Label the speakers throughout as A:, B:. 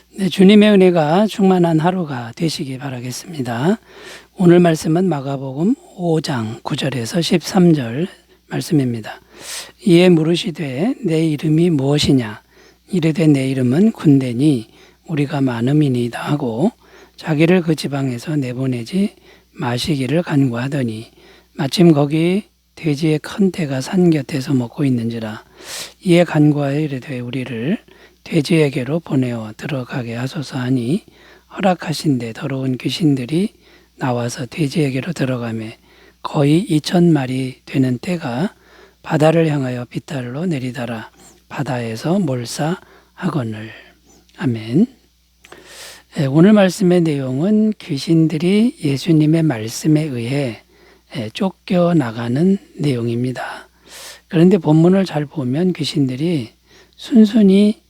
A: 네, 주님의 은혜가 충만한 하루가 되시기 바라겠습니다. 오늘 말씀은 마가복음 5장 9절에서 13절 말씀입니다. 이에 물으시되 내 이름이 무엇이냐? 이르되 내 이름은 군대니 우리가 많음이니이다 하고 자기를 그 지방에서 내보내지 마시기를 간구하더니 마침 거기 돼지의 큰 떼가 산 곁에서 먹고 있는지라. 이에 간구하여 이르되 우리를 돼지에게로 보내어 들어가게 하소서 하니 허락하신데 더러운 귀신들이 나와서 돼지에게로 들어가매 거의 2,000마리 되는 떼가 바다를 향하여 빗달로 내리다라 바다에서 몰사하거늘. 아멘. 오늘 말씀의 내용은 귀신들이 예수님의 말씀에 의해 쫓겨나가는 내용입니다. 그런데 본문을 잘 보면 귀신들이 순순히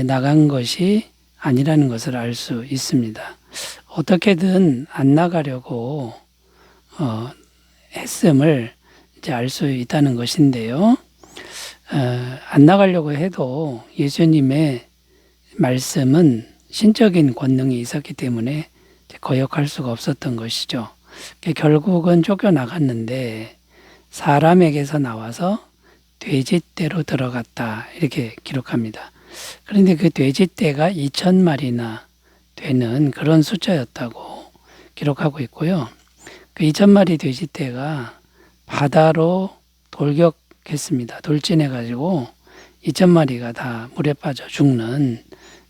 A: 나간 것이 아니라는 것을 알 수 있습니다. 어떻게든 안 나가려고 했음을 이제 알 수 있다는 것인데요. 안 나가려고 해도 예수님의 말씀은 신적인 권능이 있었기 때문에 거역할 수가 없었던 것이죠. 결국은 쫓겨나갔는데 사람에게서 나와서 돼지떼로 들어갔다 이렇게 기록합니다. 그런데 그 돼지떼가 2,000마리나 되는 그런 숫자였다고 기록하고 있고요. 그 2,000마리 돼지떼가 바다로 돌격했습니다. 돌진해가지고 2,000마리가 다 물에 빠져 죽는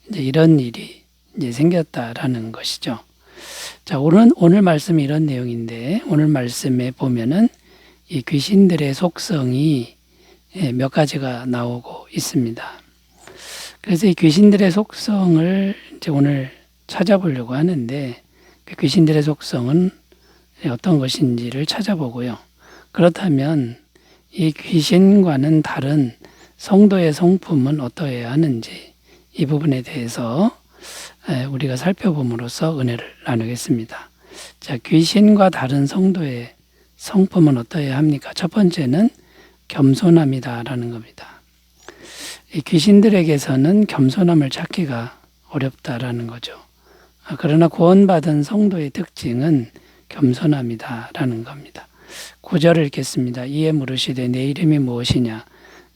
A: 이제 이런 일이 이제 생겼다라는 것이죠. 자, 오늘 말씀이 이런 내용인데 오늘 말씀에 보면은 이 귀신들의 속성이 몇 가지가 나오고 있습니다. 그래서 이 귀신들의 속성을 이제 오늘 찾아보려고 하는데 그 귀신들의 속성은 어떤 것인지를 찾아보고요. 그렇다면 이 귀신과는 다른 성도의 성품은 어떠해야 하는지 이 부분에 대해서 우리가 살펴봄으로써 은혜를 나누겠습니다. 자, 귀신과 다른 성도의 성품은 어떠해야 합니까? 첫 번째는 겸손함이다라는 겁니다. 이 귀신들에게서는 겸손함을 찾기가 어렵다라는 거죠. 그러나 구원받은 성도의 특징은 겸손함이다라는 겁니다. 9절을 읽겠습니다. 이에 물으시되 내 이름이 무엇이냐?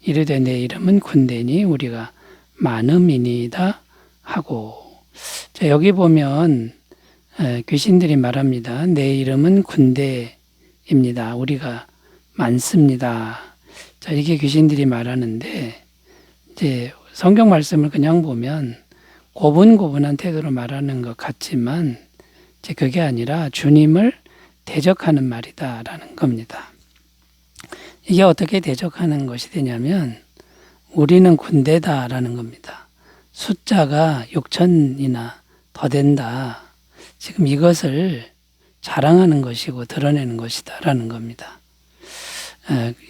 A: 이르되 내 이름은 군대니 우리가 많음이니이다 하고. 자, 여기 보면 귀신들이 말합니다. 내 이름은 군대입니다. 우리가 많습니다. 자, 이게 귀신들이 말하는데 이제 성경 말씀을 그냥 보면 고분고분한 태도로 말하는 것 같지만 이제 그게 아니라 주님을 대적하는 말이다라는 겁니다. 이게 어떻게 대적하는 것이 되냐면 우리는 군대다라는 겁니다. 숫자가 6,000이나 더 된다. 지금 이것을 자랑하는 것이고 드러내는 것이다라는 겁니다.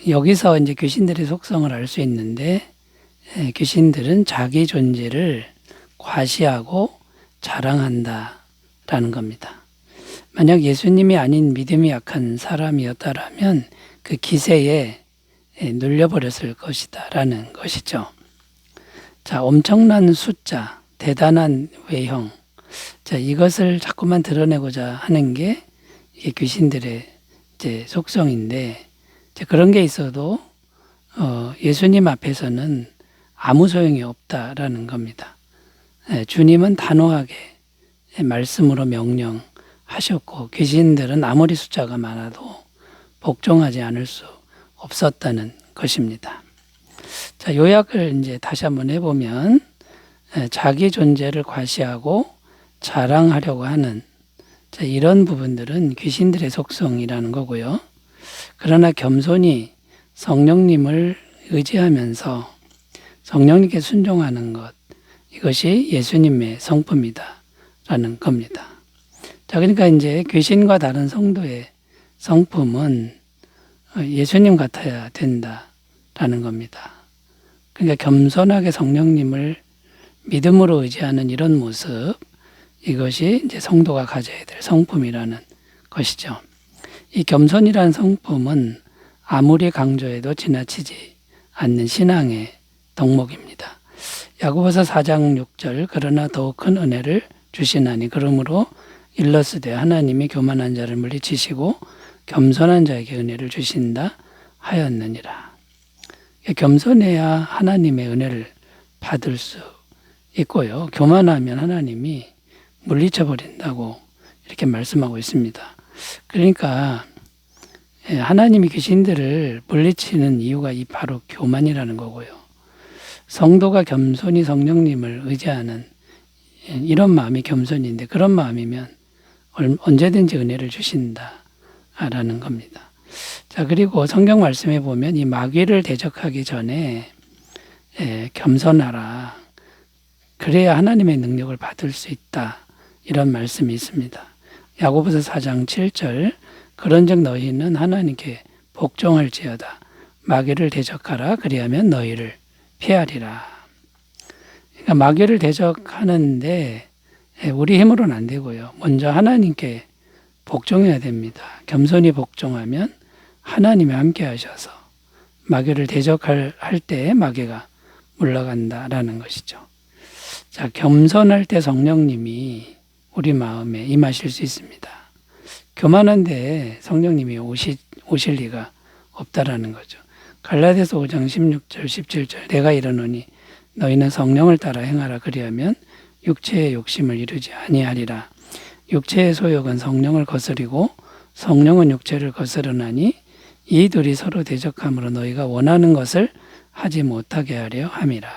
A: 여기서 이제 귀신들의 속성을 알 수 있는데 귀신들은 자기 존재를 과시하고 자랑한다라는 겁니다. 만약 예수님이 아닌 믿음이 약한 사람이었다라면 그 기세에 눌려버렸을 것이다라는 것이죠. 자, 엄청난 숫자, 대단한 외형. 자, 이것을 자꾸만 드러내고자 하는 게 이게 귀신들의 이제 속성인데 이제 그런 게 있어도 예수님 앞에서는 아무 소용이 없다라는 겁니다. 주님은 단호하게 말씀으로 명령하셨고 귀신들은 아무리 숫자가 많아도 복종하지 않을 수 없었다는 것입니다. 자, 요약을 이제 다시 한번 해보면 자기 존재를 과시하고 자랑하려고 하는 이런 부분들은 귀신들의 속성이라는 거고요. 그러나 겸손히 성령님을 의지하면서 성령님께 순종하는 것, 이것이 예수님의 성품이다라는 겁니다. 자, 그러니까 이제 귀신과 다른 성도의 성품은 예수님 같아야 된다라는 겁니다. 그러니까 겸손하게 성령님을 믿음으로 의지하는 이런 모습, 이것이 이제 성도가 가져야 될 성품이라는 것이죠. 이 겸손이라는 성품은 아무리 강조해도 지나치지 않는 신앙의 덕목입니다. 야고보서 4장 6절 그러나 더욱 큰 은혜를 주시나니 그러므로 일러스되 하나님이 교만한 자를 물리치시고 겸손한 자에게 은혜를 주신다 하였느니라. 겸손해야 하나님의 은혜를 받을 수 있고요. 교만하면 하나님이 물리쳐 버린다고 이렇게 말씀하고 있습니다. 그러니까 하나님이 귀신들을 물리치는 이유가 이 바로 교만이라는 거고요. 성도가 겸손히 성령님을 의지하는 이런 마음이 겸손인데 그런 마음이면 언제든지 은혜를 주신다라는 겁니다. 자, 그리고 성경 말씀에 보면 이 마귀를 대적하기 전에 겸손하라. 그래야 하나님의 능력을 받을 수 있다. 이런 말씀이 있습니다. 야고보서 4장 7절 그런즉 너희는 하나님께 복종할지어다. 마귀를 대적하라. 그리하면 너희를 피하리라. 그러니까 마귀를 대적하는데 우리 힘으로는 안 되고요. 먼저 하나님께 복종해야 됩니다. 겸손히 복종하면 하나님이 함께 하셔서 마귀를 대적할 때 마귀가 물러간다라는 것이죠. 자, 겸손할 때 성령님이 우리 마음에 임하실 수 있습니다. 교만한데 성령님이 오실 리가 없다라는 거죠. 갈라디아서 5장 16절 17절 내가 이르노니 너희는 성령을 따라 행하라. 그리하면 육체의 욕심을 이루지 아니하리라. 육체의 소욕은 성령을 거스리고 성령은 육체를 거스르나니 이 둘이 서로 대적함으로 너희가 원하는 것을 하지 못하게 하려 함이라.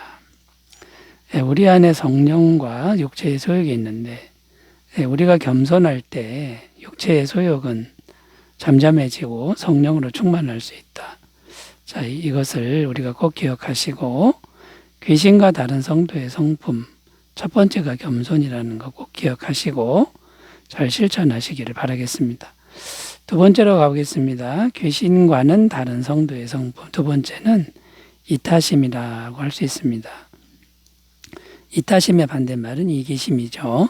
A: 우리 안에 성령과 육체의 소욕이 있는데 우리가 겸손할 때 육체의 소욕은 잠잠해지고 성령으로 충만할 수 있다. 자, 이것을 우리가 꼭 기억하시고 귀신과 다른 성도의 성품 첫 번째가 겸손이라는 거 꼭 기억하시고 잘 실천하시기를 바라겠습니다. 두 번째로 가보겠습니다. 귀신과는 다른 성도의 성품. 두 번째는 이타심이라고 할 수 있습니다. 이타심의 반대말은 이기심이죠.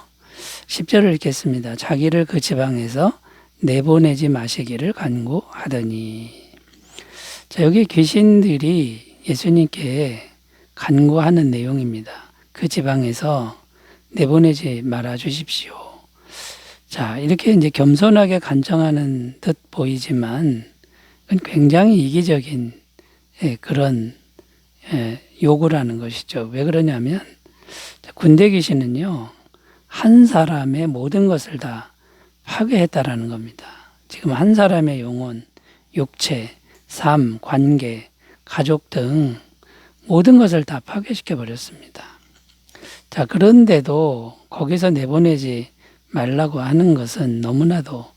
A: 10절을 읽겠습니다. 자기를 그 지방에서 내보내지 마시기를 간구하더니. 자, 여기 귀신들이 예수님께 간구하는 내용입니다. 그 지방에서 내보내지 말아 주십시오. 자, 이렇게 이제 겸손하게 간청하는 듯 보이지만 굉장히 이기적인 그런 요구라는 것이죠. 왜 그러냐면 군대 귀신은요, 한 사람의 모든 것을 다 파괴했다라는 겁니다. 지금 한 사람의 영혼, 육체, 삶, 관계, 가족 등 모든 것을 다 파괴시켜 버렸습니다. 자, 그런데도 거기서 내보내지 말라고 하는 것은 너무나도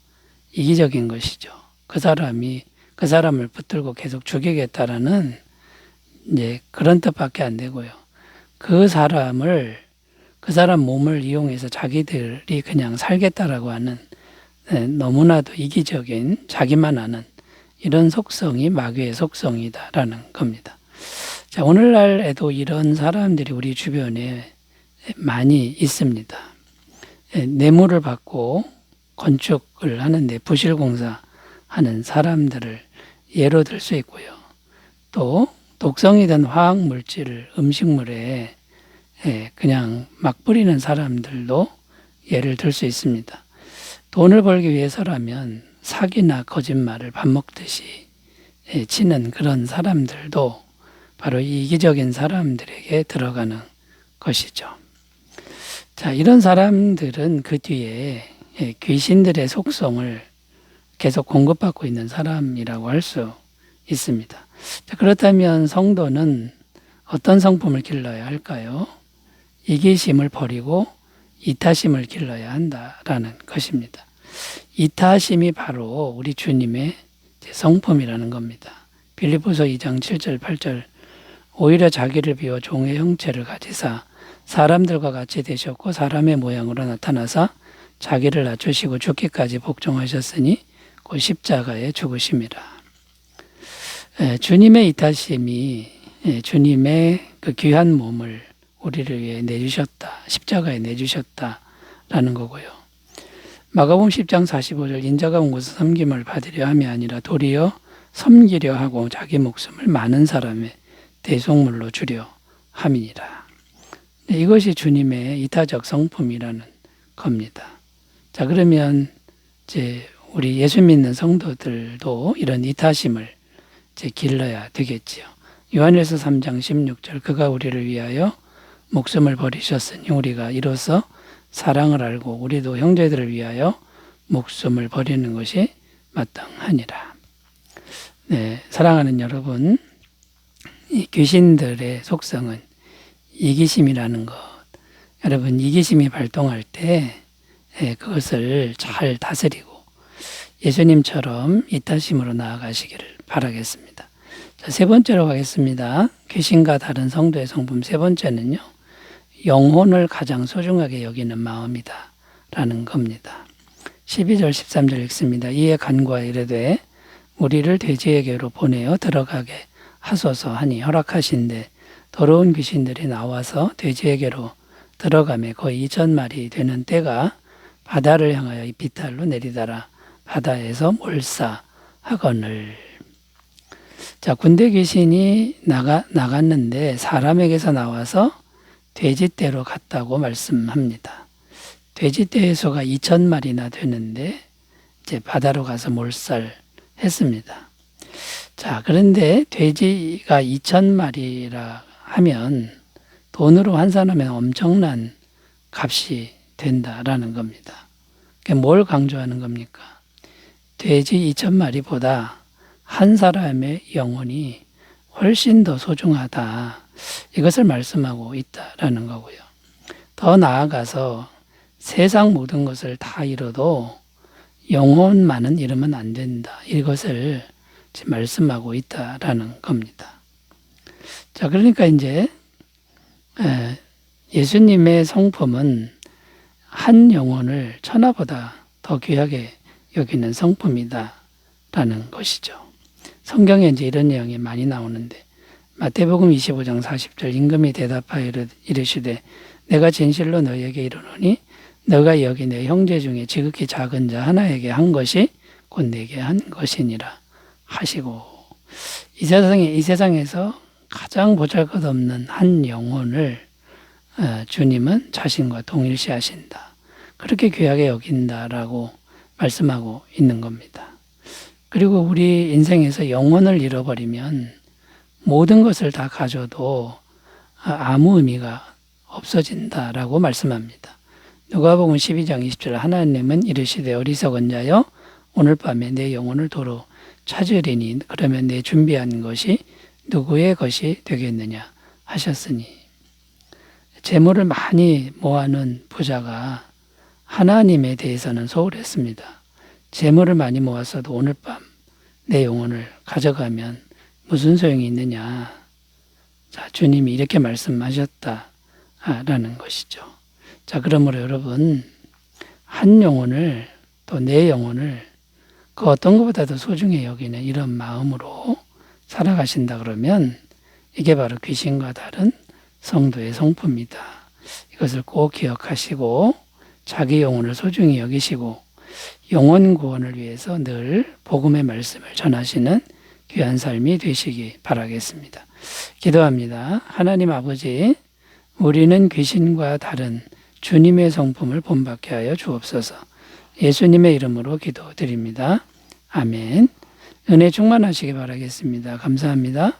A: 이기적인 것이죠. 그 사람을 붙들고 계속 죽이겠다라는 이제 그런 뜻밖에 안 되고요. 그 사람 몸을 이용해서 자기들이 그냥 살겠다라고 하는 너무나도 이기적인 자기만 아는 이런 속성이 마귀의 속성이다라는 겁니다. 자, 오늘날에도 이런 사람들이 우리 주변에 많이 있습니다. 뇌물을 받고 건축을 하는데 부실공사 하는 사람들을 예로 들 수 있고요. 또 독성이 든 화학물질을 음식물에 그냥 막 뿌리는 사람들도 예를 들 수 있습니다. 돈을 벌기 위해서라면 사기나 거짓말을 밥 먹듯이 치는 그런 사람들도 바로 이기적인 사람들에게 들어가는 것이죠. 자, 이런 사람들은 그 뒤에 귀신들의 속성을 계속 공급받고 있는 사람이라고 할 수 있습니다. 자, 그렇다면 성도는 어떤 성품을 길러야 할까요? 이기심을 버리고 이타심을 길러야 한다라는 것입니다. 이타심이 바로 우리 주님의 성품이라는 겁니다. 빌립보서 2장 7절 8절 오히려 자기를 비워 종의 형체를 가지사 사람들과 같이 되셨고 사람의 모양으로 나타나사 자기를 낮추시고 죽기까지 복종하셨으니 곧 십자가에 죽으심이라. 주님의 이타심이 주님의 그 귀한 몸을 우리를 위해 내주셨다. 십자가에 내주셨다라는 거고요. 마가복음 10장 45절 인자가 온 곳에서 섬김을 받으려 함이 아니라 도리어 섬기려 하고 자기 목숨을 많은 사람의 대속물로 주려 함이니라. 이것이 주님의 이타적 성품이라는 겁니다. 자, 그러면 이제 우리 예수 믿는 성도들도 이런 이타심을 이제 길러야 되겠지요. 요한일서 3장 16절 그가 우리를 위하여 목숨을 버리셨으니 우리가 이로써 사랑을 알고 우리도 형제들을 위하여 목숨을 버리는 것이 마땅하니라. 네, 사랑하는 여러분, 이 귀신들의 속성은 이기심이라는 것. 여러분, 이기심이 발동할 때 그것을 잘 다스리고 예수님처럼 이타심으로 나아가시기를 바라겠습니다. 자, 세 번째로 가겠습니다. 귀신과 다른 성도의 성품 세 번째는요. 영혼을 가장 소중하게 여기는 마음이다 라는 겁니다. 12절 13절 읽습니다. 이에 간구하여 이르되 우리를 돼지에게로 보내어 들어가게 하소서 하니 허락하신대 더러운 귀신들이 나와서 돼지에게로 들어가매 거의 2,000마리 되는 때가 바다를 향하여 이 비탈로 내리다라 바다에서 몰사하거늘. 자, 군대 귀신이 나갔는데 사람에게서 나와서 돼지떼로 갔다고 말씀합니다. 돼지떼의 수가 2,000마리나 되는데 이제 바다로 가서 몰살했습니다. 자, 그런데 돼지가 2,000마리라 하면 돈으로 환산하면 엄청난 값이 된다라는 겁니다. 뭘 강조하는 겁니까? 돼지 2,000마리보다 한 사람의 영혼이 훨씬 더 소중하다. 이것을 말씀하고 있다라는 거고요. 더 나아가서 세상 모든 것을 다 잃어도 영혼만은 잃으면 안 된다. 이것을 지금 말씀하고 있다라는 겁니다. 자, 그러니까 이제 예수님의 성품은 한 영혼을 천하보다 더 귀하게 여기는 성품이다라는 것이죠. 성경에 이제 이런 내용이 많이 나오는데 마태복음 25장 40절 임금이 대답하여 이르시되 내가 진실로 너희에게 이르노니 너가 여기 내 형제 중에 지극히 작은 자 하나에게 한 것이 곧 내게 한 것이니라 하시고 이 세상에서 가장 보잘것없는 한 영혼을 주님은 자신과 동일시하신다. 그렇게 귀하게 여긴다라고 말씀하고 있는 겁니다. 그리고 우리 인생에서 영혼을 잃어버리면 모든 것을 다 가져도 아무 의미가 없어진다라고 말씀합니다. 누가복음 12장 20절 하나님은 이르시되 어리석은 자여 오늘 밤에 내 영혼을 도로 찾으리니 그러면 내 준비한 것이 누구의 것이 되겠느냐 하셨으니 재물을 많이 모아놓은 부자가 하나님에 대해서는 소홀했습니다. 재물을 많이 모았어도 오늘 밤 내 영혼을 가져가면 무슨 소용이 있느냐. 자, 주님이 이렇게 말씀하셨다라는 것이죠. 자, 그러므로 여러분 한 영혼을 또 내 영혼을 그 어떤 것보다도 소중히 여기는 이런 마음으로 살아가신다 그러면 이게 바로 귀신과 다른 성도의 성품이다. 이것을 꼭 기억하시고 자기 영혼을 소중히 여기시고 영혼 구원을 위해서 늘 복음의 말씀을 전하시는 귀한 삶이 되시기 바라겠습니다. 기도합니다. 하나님 아버지, 우리는 귀신과 다른 주님의 성품을 본받게 하여 주옵소서. 예수님의 이름으로 기도드립니다. 아멘. 은혜 충만하시기 바라겠습니다. 감사합니다.